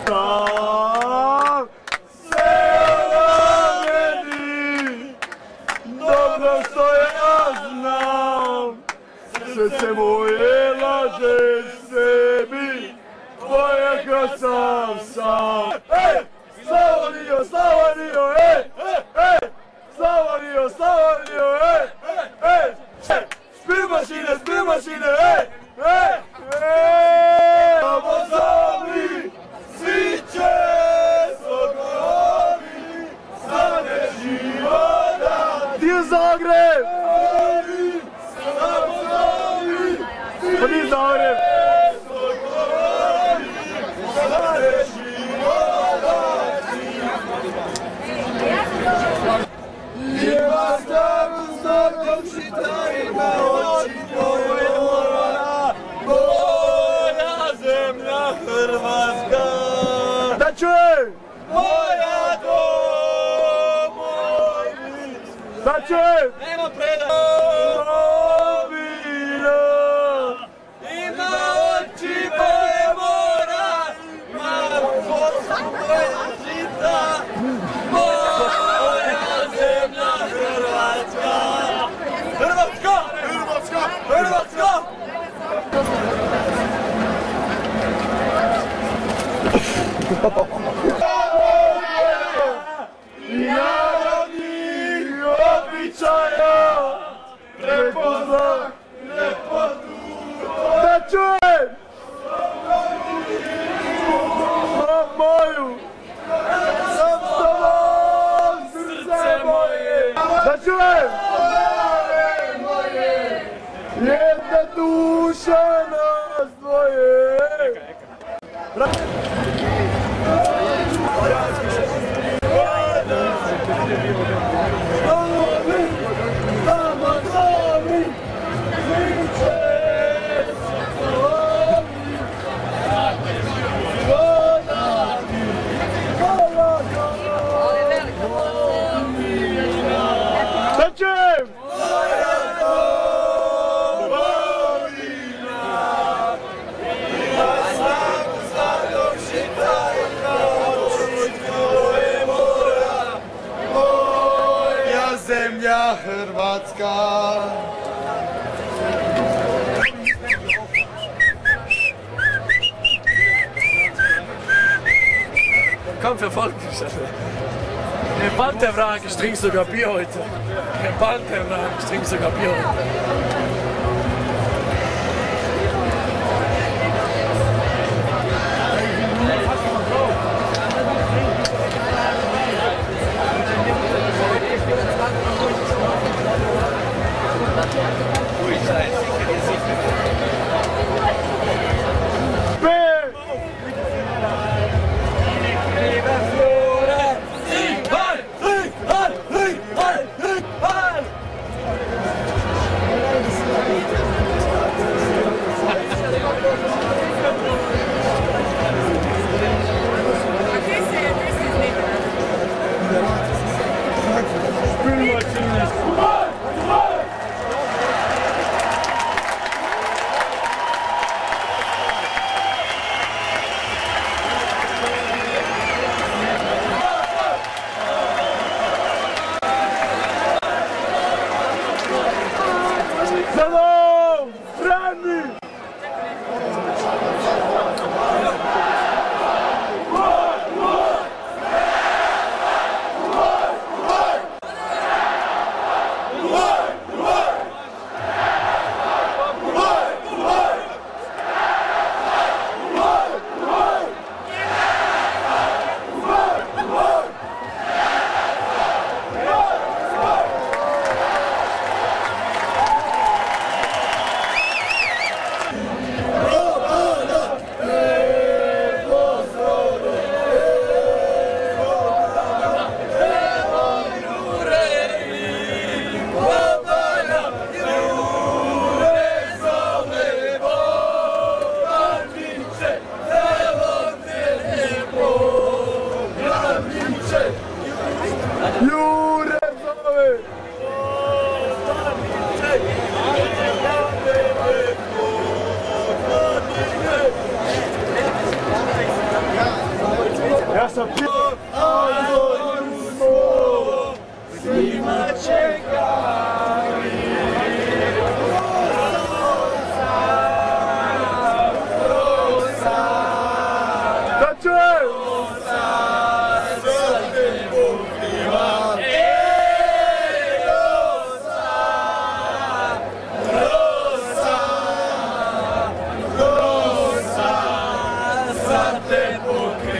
znam, sve ona meni, dobro što ja znam. Srce moje laže sebi, tvoje kad sam. Slavonio, Slavonio, Slavonio, Slavonio, spil mašine, Samozovi, svi će sokolovi, stane života. Ti je Zagreb! Samozovi, pa ti je Zagreb! Sokolovi, stane života. Ima stavu znakom čitajima oči tvoje mora, moja zemlja Hrvatska. Da čujem! Moja domovina. Da čujem! Nema predaj! Domovina. Ima oči tvoje mora, ima kosa tvoje žita. Hrvatska! Narodnih običaja prepozna lepotu. Da čujem! Moju! Sam s tobom srce moje! Da čujem! Jedna duša nas dvoje. Zemlja Hrvatska. Komm, verfolgt mich. Ein Panterwrack, ich trinke sogar Bier heute. Ein Panterwrack, ich trinke sogar Bier heute. sa svima čekali. Da čujem! Te pokriva.